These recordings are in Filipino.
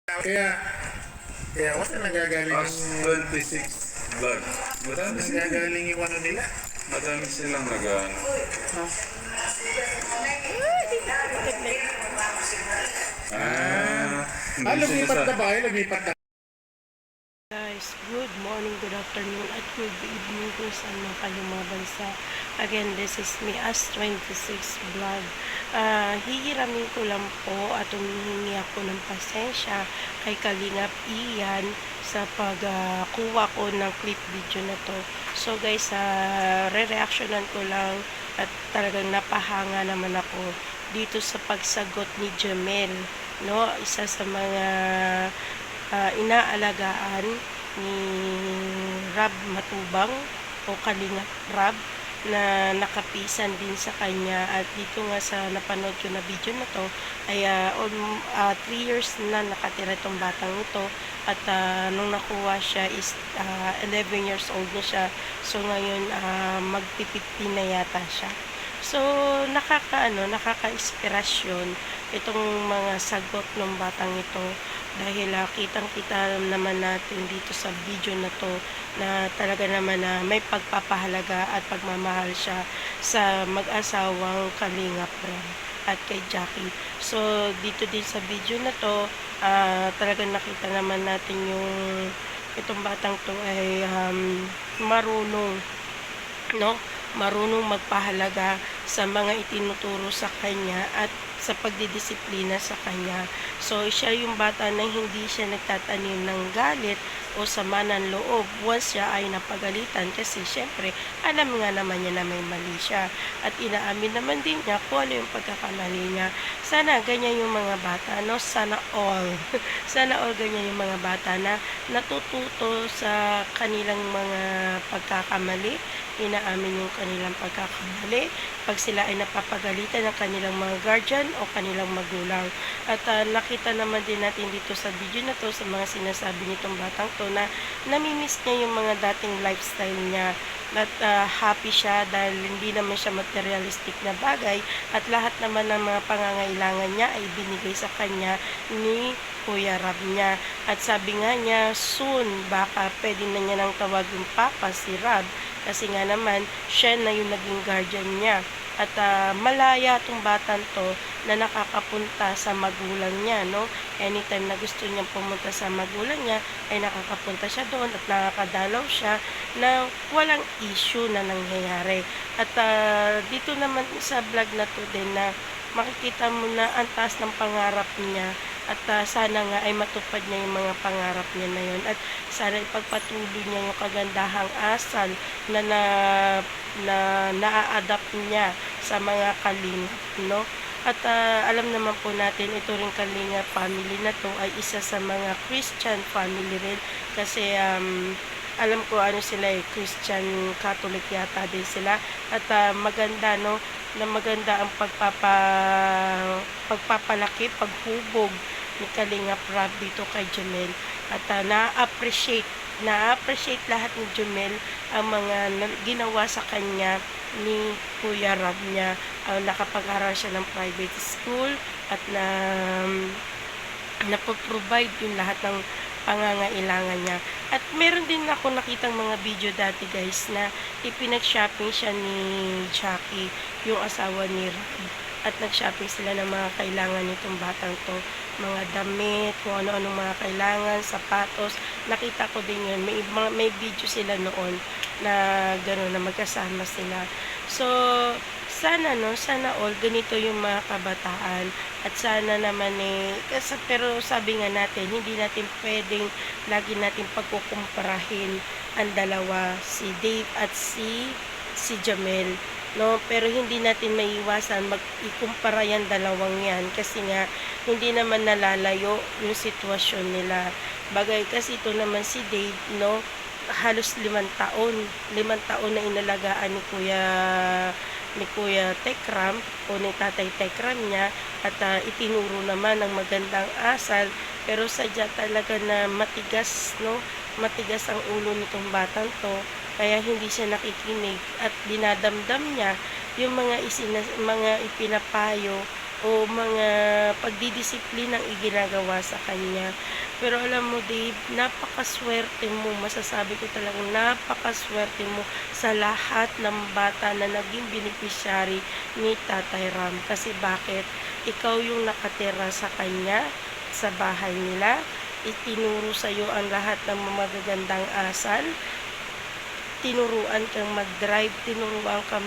Kaya, wala nagagaling As 26 vlog. Madami silang, nagagaling yung ano nila. madami silang nag-ano. Hindi Lumipat sila na sa... ba kayo? Lumipat na. Guys, good morning, good afternoon, at good evening kung saan man kayo mga bansa. Again, this is me as 26 vlog. Hihiramin ko lang po at humihingi ako ng pasensya kay Kalingap Ian sa pagkuha ko ng clip video na to. So guys, re-reactionan ko lang at talagang napahanga naman ako dito sa pagsagot ni Jamel, no? Isa sa mga inaalagaan ni Rab Matubang o Kalingap Rab na nakapisan din sa kanya. At dito nga sa napanood ko na video na to ay 3 years na nakatira itong batang ito, at nung nakuha siya is 11 years old na siya. So ngayon magpi-15 na yata siya. So nakaka-inspirasyon itong mga sagot ng batang ito, dahil kitang-kita naman natin dito sa video na to na talaga naman na may pagpapahalaga at pagmamahal siya sa mag-asawang Kalingap Rab at kay Jackie. So dito din sa video na to, talagang nakita naman natin yung itong batang to ay marunong, no? Marunong magpahalaga sa mga itinuturo sa kanya at sa pagdidisiplina sa kanya. So siya yung bata na hindi siya nagtatanim ng galit o sama ng loob once siya ay napagalitan, kasi syempre alam nga naman niya na may mali siya at inaamin naman din niya kung ano yung pagkakamali niya. Sana ganyan yung mga bata, no? Sana all sana all ganyan yung mga bata na natututo sa kanilang mga pagkakamali, inaamin yung kanilang pagkakamali pag sila ay napapagalitan ng kanilang mga guardian o kanilang magulang. At nakita naman din natin dito sa video na to, sa mga sinasabi nitong batang to, na namimiss niya yung mga dating lifestyle niya, at happy siya dahil hindi naman siya materialistic na bagay, at lahat naman ng mga pangangailangan niya ay binigay sa kanya ni Kuya Rab niya. At sabi nga niya, soon baka pwede na niya nang tawagin papa si Rab, kasi nga naman siya na yung naging guardian niya. At malaya tong batang to na nakakapunta sa magulang niya, no? Anytime na gusto niyang pumunta sa magulang niya ay nakakapunta siya doon at nakakadalaw siya na walang issue na nangyayari. At dito naman sa vlog na to din na makikita mo na ang taas ng pangarap niya, at sana nga ay matupad niya yung mga pangarap niya na yun, at sana ipagpatuloy niya yung kagandahang asal na na-adapt niya sa mga kalingap, no? At alam naman po natin, ito rin Kalingap family na to ay isa sa mga Christian family rin, kasi alam ko ano sila Christian Catholic yata din sila. At maganda, no, na maganda ang pagpapalaki, paghubog ni Kalingap Rab dito kay Jamel. At na-appreciate lahat ni Jamel ang mga ginawa sa kanya ni Kuya Rab niya. Nakapag-aral siya ng private school at napag-provide yung lahat ng pangangailangan niya. At meron din ako nakitang mga video dati guys na ipinag-shopping siya ni Jackie, yung asawa ni Rab, at nag-shopping sila ng mga kailangan nitong batang to, mga damit, kung ano-anong mga kailangan, sapatos. Nakita ko din yun, may video sila noon na gano'n, na magkasama sila. So sana, no, sana all ganito yung mga kabataan, at sana naman pero sabi nga natin, hindi natin pwedeng lagi natin pagkukumparahin ang dalawa, si Dave at si Jamel, no? Pero hindi natin maiiwasan mag-ikumpara yan dalawang yan, kasi nga hindi naman nalalayo yung sitwasyon nila. Bagay kasi ito naman si Dave, no, halos 5 taon na inalagaan ni Kuya Tekram o ni Tatay Tekram niya, at itinuro naman ng magandang asal, pero sadya talaga na matigas, no? Matigas ang ulo nitong batang to, kaya hindi siya nakikinig at dinadamdam niya yung mga ipinapayo o mga pagdidisiplinang iginagawa sa kanya. Pero alam mo, Dave, napakaswerte mo, masasabi ko talagang napakaswerte mo sa lahat ng bata na naging beneficiary ni Tatay Ram. Kasi bakit? Ikaw yung nakatira sa kanya, sa bahay nila, itinuro sa iyo ang lahat ng mga magagandang asal, tinuruan kang mag-drive, tinuruan kang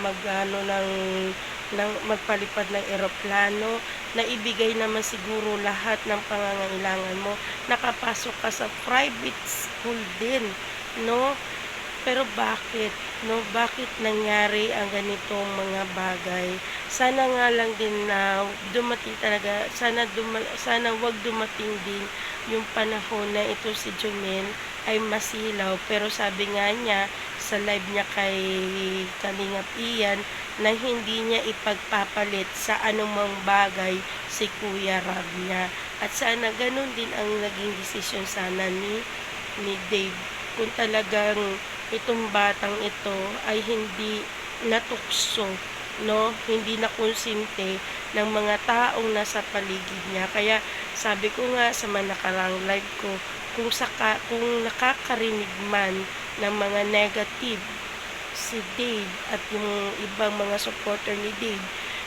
ng magpalipad ng eroplano, na ibigay naman siguro lahat ng pangangailangan mo. Nakapasok ka sa private school din, no? Pero bakit, no? Bakit nangyari ang ganitong mga bagay? Sana nga lang din na dumating talaga, sana wag dumating din yung panahon na ito si Jumel ay masilaw. Pero sabi nga niya sa live niya kay Kalingap Ian na hindi niya ipagpapalit sa anumang bagay si Kuya Rab niya. At sana ganun din ang naging desisyon sana ni Dave. Kung talagang itong batang ito ay hindi natukso, no, hindi na konsinte ng mga taong nasa paligid niya. Kaya sabi ko nga sa mga nakarang live ko, kung nakakarinig man ng mga negative si Dave at yung ibang mga supporter ni Dave,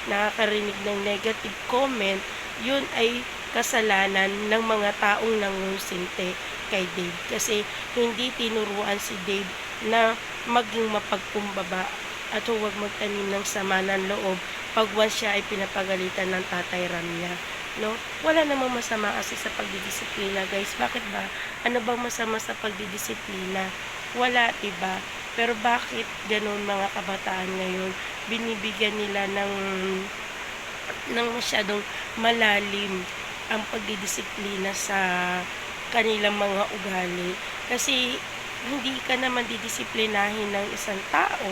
nakakarinig ng negative comment, yun ay kasalanan ng mga taong nangungsinte kay Dave. Kasi hindi tinuruan si Dave na maging mapagkumbaba at huwag magtanim ng sama ng loob pag once siya ay pinapagalitan ng Tatay Ram niya. No? Wala namang masama kasi sa pagdidisiplina, guys. Bakit ba? Ano bang masama sa pagdidisiplina? Wala, diba? Pero bakit ganun mga kabataan ngayon? Binibigyan nila ng masyadong malalim ang pagdidisiplina sa kanilang mga ugali. Kasi hindi ka naman didisiplinahin ng isang tao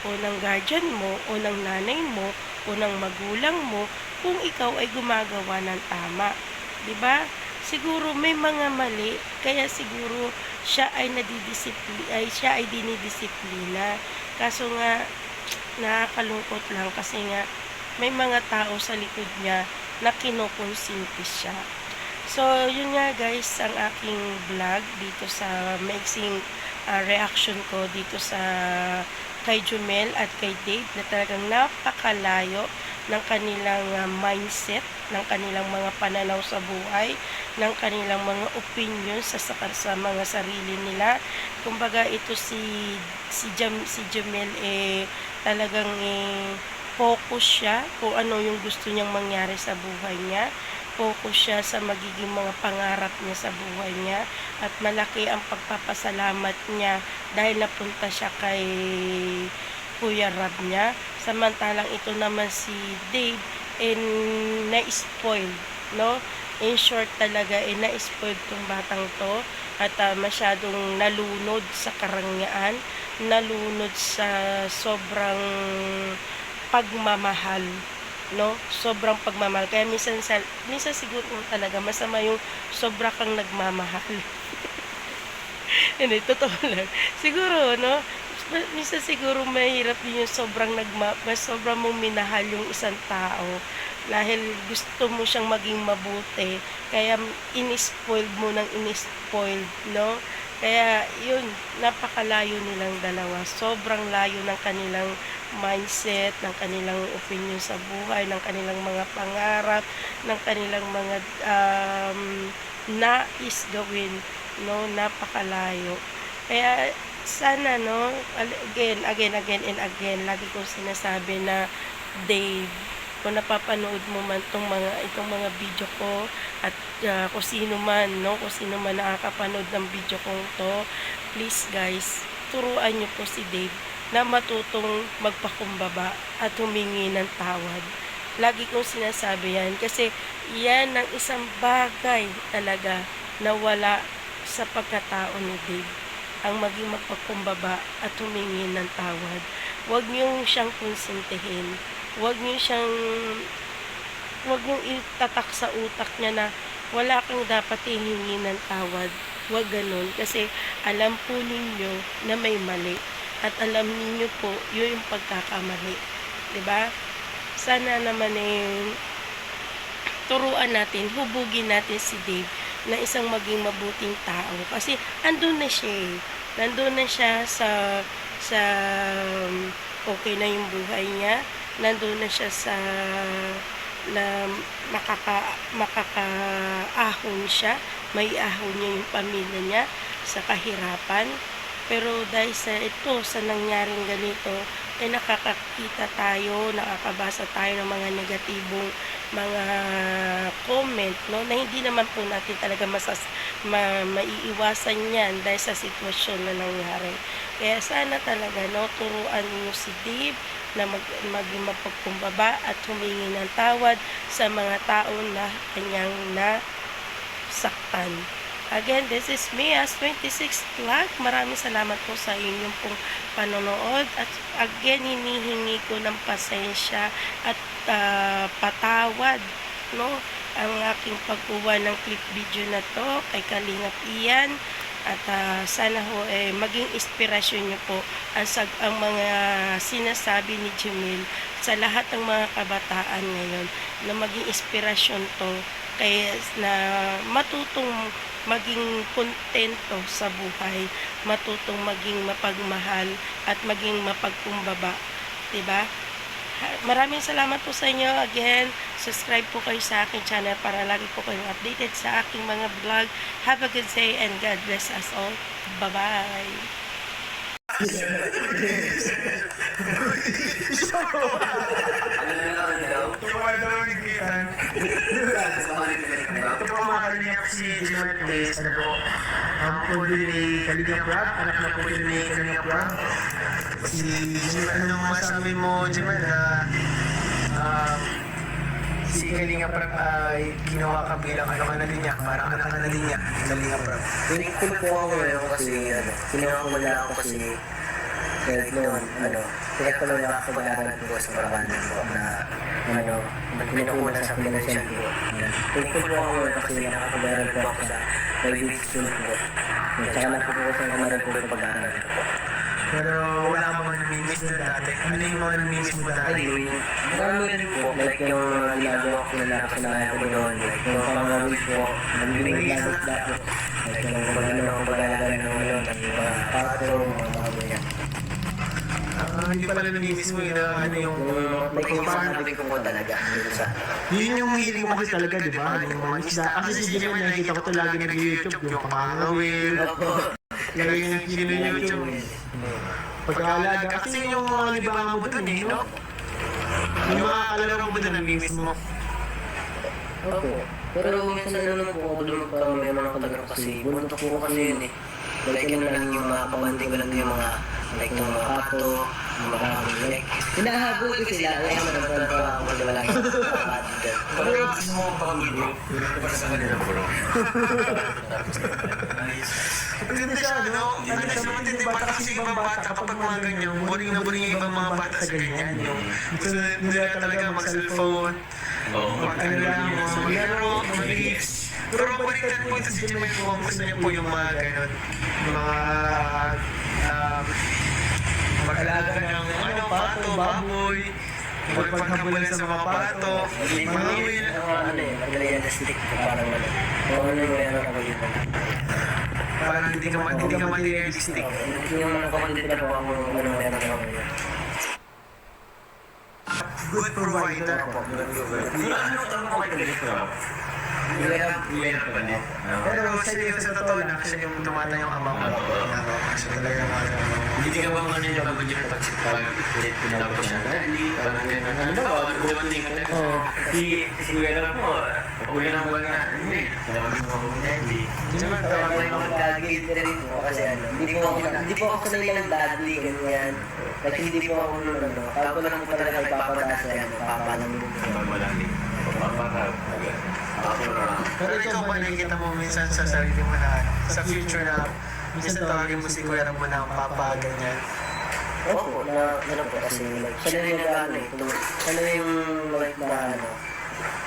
o ng guardian mo o ng nanay mo o ng magulang mo kung ikaw ay gumagawa ng tama. 'Di ba? Siguro may mga mali, kaya siguro siya ay dinidisiplina. Kaso nga nakakalungkot lang kasi nga may mga tao sa likod niya na kinukonsinti siya. So, yun nga guys, ang aking vlog dito sa mixing reaction ko dito sa kay Jumel at kay Dave na talagang napakalayo ng kanilang mindset, ng kanilang mga pananaw sa buhay, ng kanilang mga opinion sa mga sarili nila. Kumbaga ito si Jumel talagang focus siya kung ano yung gusto niyang mangyari sa buhay niya. Focus siya sa magiging mga pangarap niya sa buhay niya at malaki ang pagpapasalamat niya dahil napunta siya kay Kuya Rab niya. Samantalang ito naman si Dave na-spoil, no? In short talaga, na-spoil tong batang to at masyadong nalunod sa karangyaan, nalunod sa sobrang pagmamahal, no? Sobrang pagmamahal. Kaya minsan siguro talaga masama yung sobra kang nagmamahal. Hindi, totoo lang. Siguro, no? Minsan siguro mahirap din yung sobrang mong minahal yung isang tao dahil gusto mo siyang maging mabuti. Kaya in-spoiled mo ng in-spoiled, no? Kaya yun, napakalayo nilang dalawa. Sobrang layo ng kanilang mindset, ng kanilang opinion sa buhay, ng kanilang mga pangarap, ng kanilang mga nais gawin, no? Napakalayo. Kaya sana, no, again and again, lagi kong sinasabi na Dave, kung napapanood mo man itong mga video ko at kung sino man nakakapanood ng video kong to, please guys, turuan niyo po si Dave na matutong magpakumbaba at humingi ng tawad. Lagi kong sinasabi yan kasi yan ang isang bagay talaga na wala sa pagkatao ni Dave, ang maging magpakumbaba at humingi ng tawad. Huwag niyong siyang konsintihin. Huwag niyong itatak sa utak niya na wala kang dapat hihingi ng tawad. Huwag ganun. Kasi alam po ninyo na may mali. At alam ninyo po, yun yung pagkakamali. 'Di ba? Sana naman turuan natin, hubugin natin si Dave na isang maging mabuting tao. Kasi andun na siya eh. Nandun na siya sa okay na yung buhay niya. Nandun na siya sa na makakaahon siya. May ahon niya yung pamilya niya sa kahirapan. Pero dahil sa ito, sa nangyaring ganito, ay nakakakita tayo, nakakabasa tayo ng mga negatibong mga comment, no, na hindi naman po natin talaga maiiwasan yan dahil sa sitwasyon na nangyari. Kaya sana talaga, no, turuan niyo si Dave na maging mapagkumbaba at humingi ng tawad sa mga tao na kanyang nasaktan. Again, this is Mia's 26th vlog. Maraming salamat po sa inyong pong panonood. At again, hinihingi ko ng pasensya at patawad, no, ang aking pagkuha ng clip video na to kay Kalingap Ian. At sana ho maging inspirasyon niyo po ang mga sinasabi ni Jamil sa lahat ng mga kabataan ngayon, na maging inspirasyon to kaya na matutong maging kontento sa buhay, matutong maging mapagmahal at maging mapagkumbaba, 'di ba? Maraming salamat po sa inyo. Again, subscribe po kayo sa aking channel para lagi po kayong updated sa aking mga vlog. Have a good day and God bless us all. Bye-bye! Tumawa daw yung kitan. Ito po mga kalingap si Jimat Blaze. Ano po? Ang po din ni Kalingap Rob. Anak na po din ni Kalingap Rob. Si Jimat, anong masabi mo, Jimat, na si Kalingap Rob ay ginawa ka bilang ano ka na din niya, parang anak ka na din niya, Kalingap Rob. Thankful po ako ngayon kasi ginawa ko wala ako kasi kahit noon, pinagpatuloy ako pag-aaral ko sa parabanan ko na pinukunan sa financial ko. Thankful po ako ngayon kasi nakapag-aaral po ako sa private school ko. Tsaka nakapukusan ko na rin po sa pag-aaral ko. Pero wala ka mga namimiss na dati. Ano yung mga namimiss mo dati? Marami rin po, like yung ginagawa ko na nakasanayan ko doon, like yung pangawit ko, nag-ginagawa dati. Like yung pag-aaral ng mga pato, mga ganyan. Hindi pala namimiss mo yun ano yung Sabi ko po talaga dito sa yun yung hiling mo kasi talaga, di ba? Yung mga isda. Kasi si Jimmy, nakikita ko ito lagi nag-YouTube, yung pangangawil. Lagi nag-YouTube ng YouTube. Pagkaalaga. Kasi yung mga libangan mo dun eh, no? Yung mga kalaro mo dun, namimiss mo. Opo. Pero minsan naman po ako doon may mga kalagar kasi buntok po kasi yun eh. Like yun lang yung mga kabanding ko lang yung mga like yung mga pato, yung mga like hinahabol ko sila. Kaya naman ako wala yung Pero gusto mo pag-bro, para sa kanila bro. Hindi siya, no? Ano siya, matindi bata kasi ibang bata kapag mga ganyan, boring na boring yung ibang mga bata sa ganyan. Yung gusto nila talaga mag-cellphone, ano lang, mga laro, mga games. Pero balikan po ito si Jimmy po, ang gusto niya po yung mga ganon, mga mag-alaga ng ano, pato, baboy, magpaghabulan sa mga pato, mga will. Magdala na stick ko parang ano. Kung ano yung meron ako yun. Parang hindi ka materialistic. Yung mga kapatid na po ako ano meron ako yun. Good provider. Ano tanong ko kay Kalingap Rob? Ilan pa niya? Pero sa iyo, sa totoo lang, kasi yung tumatay yung ama mo. Kasi talaga Hindi ka ba mga nila bagod yung pag-ulit pinapos siya? Hindi, parang gano'n. Ano ba? Dumating ka na. Si Kuya lang po, uli ng buwan na. Hindi. Tawagin mo ako na, hindi. Tawagin ako daddy rin po kasi ano. Hindi po ako sanay ng daddy, ganyan. Like hindi po ako nun ano. Tawag ko lang po talaga ipapataas na yan. Papalang mo. Malalim. Papaparap. Pero ikaw ba nakikita mo minsan sa sarili mo na sa future na minsan tawagin mo si Kuya Rambo na papa, ganyan? Opo, ano po kasi like, siya na yung nag-ano eh. Siya na yung like na ano.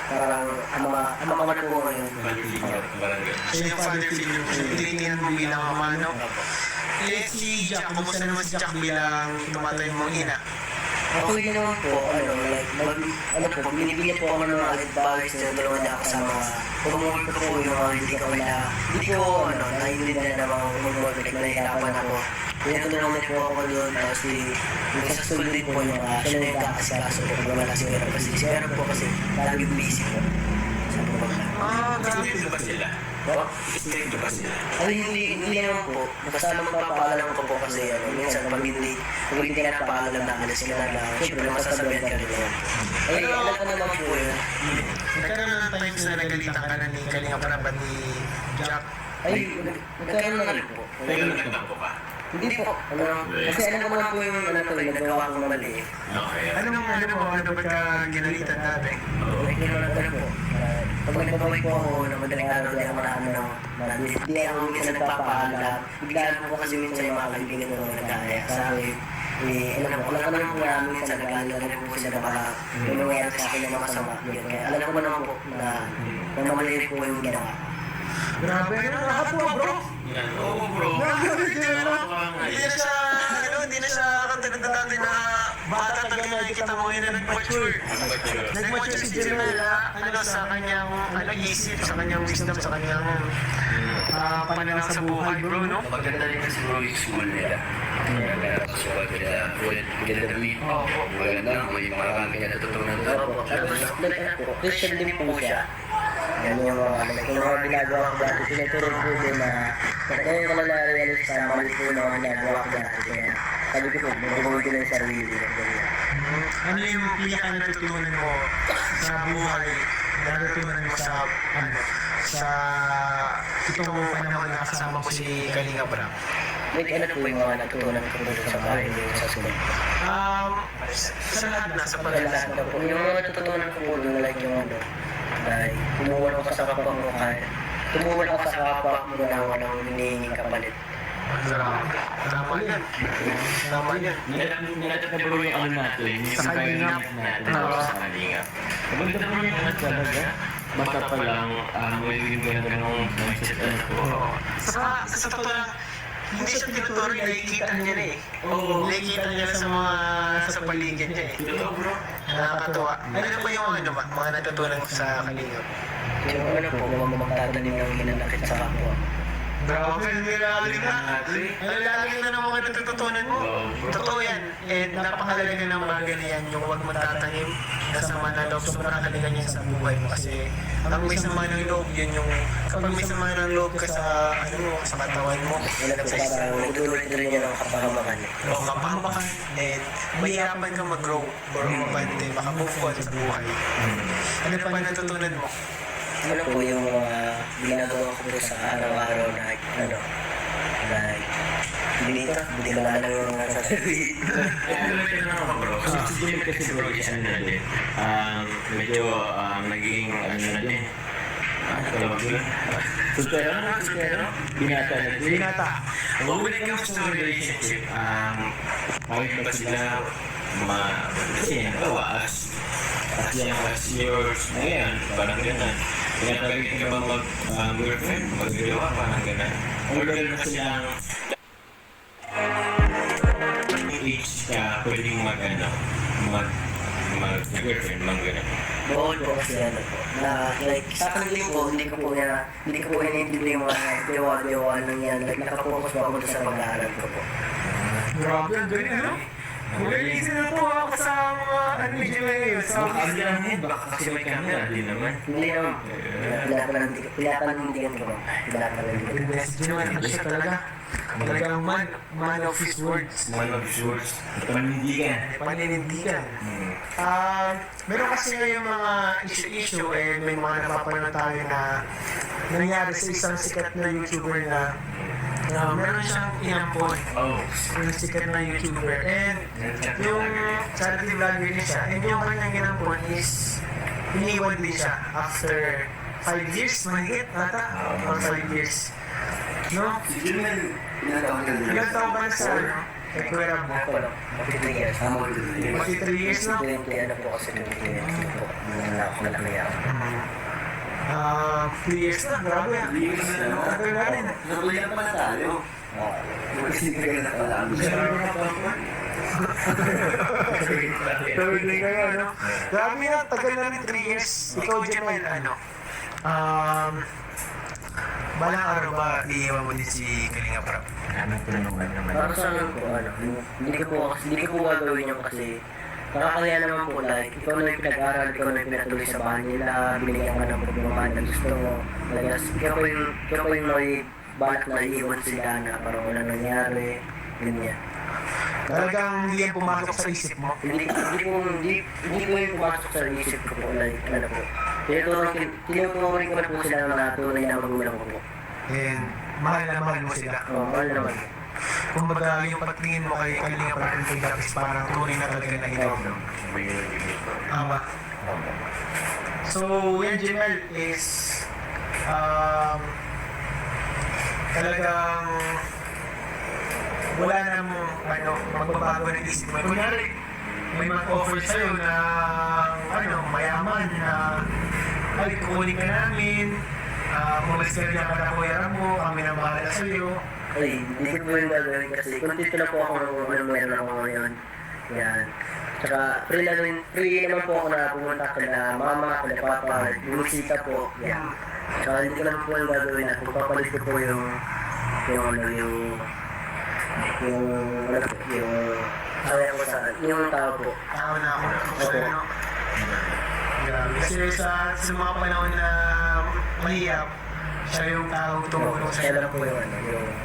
Parang ama ka na po ngayon. Siya yung father figure mo. Tinitingnan mo bilang ama, no? Eh si Jack, kumusta naman si Jack bilang tumatay mong ina? Okay naman po, pag binibigyan po ako ng mga advice na tulungan niya ako sa mga pag-work ko po yung mga hindi ko naiintindihan na mga mag-work, nahihirapan ako. Tinutulungan niya po ako doon, tapos yung kasasunod din po yung siya na yung kakasikaso po pag wala si Meron kasi. Si Meron po kasi lagi busy po sa program. Strict ba sila? Strict ba sila? Hindi naman po. Kasama magpapaalam ko po kasi minsan pag hindi ka napaalam na alas ka na lang. Siyempre, masasabihan ka rin naman. Ay, alam ko naman po yun. Nagkaroon ng times na nagalitan ka na ni Kalinga Prabang ni Jack. Ay, nagkaroon na rin po. Pero nagtampo ka? Hindi po. Kasi alam ko naman po yung nagawa kong mali. Okay. Ano ba ka ginalitan dati? Like yun lang po. Pag nagbabay po ako na madaling araw, hindi ako hindi ako minsan nagpapaalam. Biglaan po kasi minsan yung mga kaibigan ko nagkaya sa akin. Alam ko naman po na minsan nag-aalala rin po sila na baka may nangyayari sa akin na masama. Kaya alam ko naman po na mali rin po yung ginawa. Grabe, nakakatuwa bro. Oo bro. Hindi na siya katulad na dati na bata talaga nakikita mo ngayon na nag-mature. Nag-mature si Jermel sa kanyang isip, sa kanyang wisdom, sa kanyang pananaw sa buhay bro, no? Maganda rin kasi bro yung school nila. Maganda meet. Maganda, may marami ka natutunan doon. Christian din po siya. Yan yung mga ginagawa ko dati. Tinuturo po din na ngayon ko na na-realize na mali po na ginagawa ko dati. Kaya sabi ko po, mabubuhay ko na yung sarili. Ano yung pinaka natutunan mo sa buhay? Natutunan mo sa itong panahon na kasama mo si Kalinga Prab? Like ano po yung mga natutunan ko dito sa bahay dito sa school? Sa lahat na, sa Lahat paglalas na po. Yung mga natutunan ko po doon, like yung like tumuwan ako sa kapwa mo kahit tumuwan ako sa kapwa mo na walang hinihinging kapalit. Tama yan. Tama yan. Nilatag na bro yung ano natin, yung environment natin sa Kalinga. Maganda bro yung ano talaga. Basta pa lang, may yung ganda ng mindset na po. Sa totoo lang, hindi siya tinuturo, nakikita niya na eh. Oo, nakikita niya na sa paligid niya eh. Totoo bro. Nakakatuwa. Ano ba yung mga natutunan ko sa Kalinga? Yung ano po, magtatanim ng hinanakit sa kapwa. Grabe, nilalim na. Nilalim na ng mga natututunan mo. Totoo yan. And napakalaga ng bagay na yan, yung huwag magtatanim na sama na loob. Sobrang halaga niya sa buhay mo. Kasi ang may sama ng loob, yun yung kapag may sama ng loob ka sa sa katawan mo. Wala po parang nagdudulot rin niya ng kapahamakan. O kapahamakan. And mahirapan kang mag-grow or mabante, maka-move on sa buhay. Ano pa natutunan mo? Ano po yung ginagawa ko po sa araw-araw na hindi ko na alam yung mga sasabihin. Kasi bro, isa na din. Medyo naging ano na din. Tawag yun? Sultero? Binata na din. Binata. When it comes to relationship, bakit ba sila kasi as young as yours ngayon, parang gano'n. Pinatagin ka ba mag-girlfriend, mag-gawa, parang gano'n. Or gano'n na silang age ka, pwedeng mag-girlfriend, gano'n. Bawal po kasi like sa akin din po, hindi ko po hiniintindi yung mga jowa-jowa yan. Like nakapokus po ako sa pag-aaral ko po. Grabe, ang galing ano? Mag-iisip na po ako sa mga medyo ngayon. Baka kasi may camera, hindi naman. Hindi naman. Pinapanindigan ko ba? Pinapanindigan. Best naman, ano siya talaga? Talagang man of his words. Man of his words. Paninindigan. Paninindigan. Meron kasi ngayong mga issue and may mga napapanood tayo na nangyari sa isang sikat na YouTuber na meron siyang inampon. Yung sikat na YouTuber. And yung charity vlogger niya siya. And yung kanyang inampon is iniwan din siya after 5 years, mahigit ata? Or 5 years. No? Ilang taon ba na sa kay Kuya Rab? Ako lang, 43 years. Maki 3 years na? 20 ano po kasi 20 years po. Muna ako malaki ako. 3 years na, grabe ah. Tagal na rin. Nabayan pa tayo. Grabe na pa. Third day kayo, no? Grabe na, tagal na rin 3 years. Ikaw, Jamel, ano? Balang araw ba, iiwan mo din si Kalinga Prab? Anong tulungan naman? Para sa akin po, hindi ko po gagawin yun kasi nakakaya naman po, like, ikaw na yung pinag-aral, ikaw na yung pinatuloy sa bahay nila, binigyan ka ng pagmamahal na gusto mo. Like, ikaw po yung may balak na iiwan sila na parang wala nangyari, ganyan. Talagang hindi yan pumasok sa isip mo. Hindi po yung pumasok sa isip ko po, like, ano po. Tinuturing ko na po sila na tunay na magulang ko po. And mahal na mahal mo sila. Oo, mahal naman. Kumbaga, yung pagtingin mo kay Kalinga Prab and kay Dapis parang tunay na talaga na ito. Tama. So, yan, Jamel, is talagang wala nang magbabago ng isip mo. Kunyari, may mag-offer sa'yo na mayaman na ay, kukunin ka namin, pumalis ka rin ang katakuyaran mo, kami na bahala sa'yo. Ay, hindi ko po yung gagawin kasi kontento na po ako ng meron ako ngayon. Yan. Tsaka free naman po ako na pumunta kala mama, kala papa, bumisita po. Yan. Tsaka hindi ko naman po yung gagawin na pagpapalit ko po yung kaya ko sa yung tao po. Tao na ako. Ano? Grabe. Kasi sa mga panahon na mahirap, siya yung taong tumulong sa Kaya iyo. lang po yung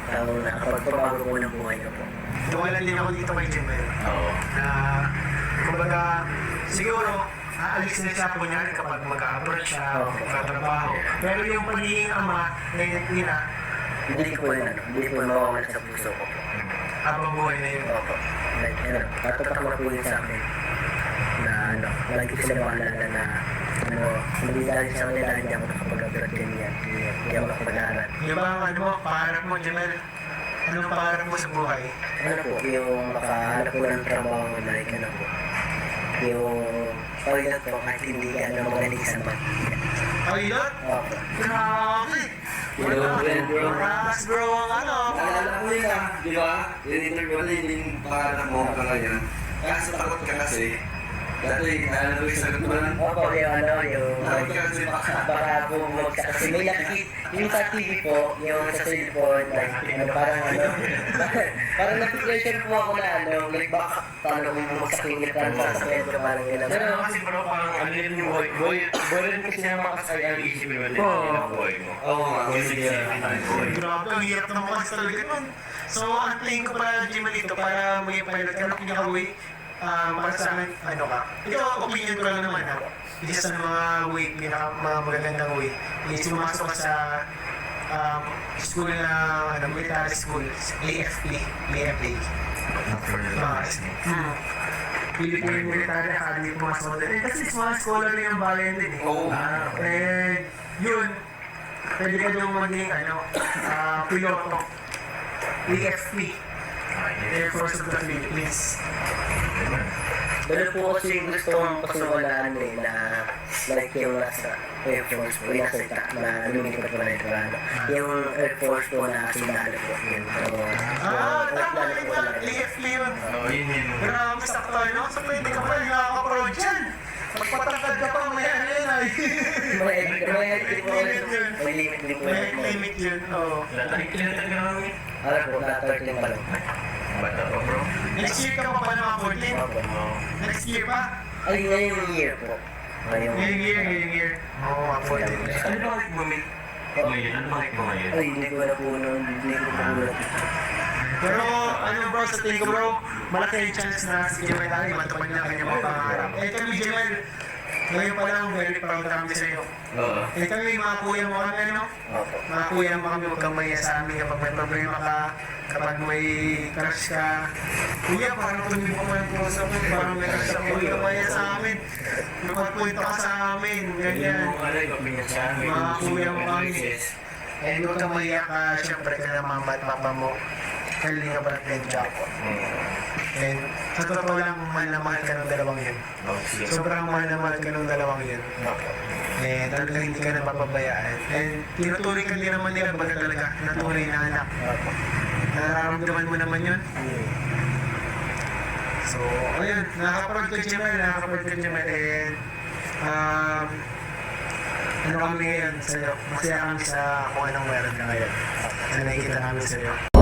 tao na kapag pabago po ng buhay ko po. Tuwala din ako dito kay Jamel. Oo. Na, kumbaga, siguro, aalis na siya kunyari kapag mag-a-abroad siya, magkatrabaho. Pero yung pagiging ama na nila, Hindi ko mawawala sa puso ko po. habang buhay na yun. Opo. Like, tatatak na po yun sa akin. Na lagi ko sila maalala na hindi dahil sa kanila hindi ako nakapag-abroad ganyan. Hindi ako nakapag-aral. Yung ba ang pangarap mo, Jamel? Anong pangarap mo sa buhay? Ano po, yung makahanap ko ng trabaho like yung toilet po kahit hindi ka magaling sa math. Pilot? Opo. Grabe! Grabe, bro, ang Naalala ko yun di ba? Yung interview na yun yung pangarap mo ka ngayon. Kaso takot ka kasi. Dati, naalala ko yung sagot mo lang. Opo, yung Takot ka kasi baka bumagsak kasi may nakikita yung sa TV po, yung sa cellphone, like, parang na-pressure po ako na, like, baka paano kung bumagsak yung ilan sa sakit ko, parang gano'n. Pero kasi bro, parang ano yun yung boy rin kasi na makasay ang isip mo din yung boy mo. Oo nga. Grabe, ang hirap naman kasi talaga nun. So, ang tingin ko pala, Jamel, ito, para maging pilot ka, nakikakawi, para sa akin, ka? Ito, opinion ko lang naman, ha? Isa sa mga mga magagandang way, is sumasok ka sa school na, military school, AFP. Philippine Military Academy, pumasok ko din. Kasi mga scholar na yung bayan din, eh. Oo. And, yun, pwede ka doon maging, piloto. AFP, Air Force of the Philippines. Ganun po kasi gusto kong pasuwalaan na like yung nasa Air Force po, yung nasa na lumilipad po na ito, yung Air Force po na sundalo po yun. Tama yun, AFP yun. Oo, yun. Grabe, sakto, no? So, pwede ka pa nakaka-proud dyan. Magpatangkad ka pa, may ano yun, ay. May limit din po May yun. limit yun, oo. Kinatag ka namin. Alam po, na-13 pa lang. Bata pa bro. Next year ka pa pa ng 14? Opo. Next year pa? Ay, ngayong year po. Ngayong year. Oo, 14. Ano ba mo ngayon? Ano ba mo ngayon? Ay, hindi ko na po hindi ko po Pero, bro, sa tingin ko bro, malaki yung chance na si Jamel ay matupad niya kanyang mga pangarap. Eh kami, Jamel, ngayon pa lang, very proud kami sa iyo. Oo. Eh kami, mga kuya mo kami, Opo. Mga kuya mo kami, huwag kang maya sa amin kapag may problema ka, kapag may crush ka. Kuya, parang tuloy mo ka ng puso ko, parang may crush ka, huwag kang maya sa amin. Magpunta ka sa amin, ganyan. Mga kuya mo kami. Eh, huwag kang maya ka, syempre ka na mama at papa mo. Kalinga ba at Jaco. And sa totoo lang, mahal na mahal ka ng dalawang yun. Sobrang mahal na mahal ka ng dalawang yun. Eh, talaga hindi ka napapabayaan. And tinutuloy ka din naman nila baga talaga na tunay na anak. Nararamdaman mo naman yun. So, So, ayun, nakaka-proud ko Jemel, and ano kami ngayon sa'yo, masaya kami sa kung anong meron ka ngayon. Ano nakikita namin sa'yo.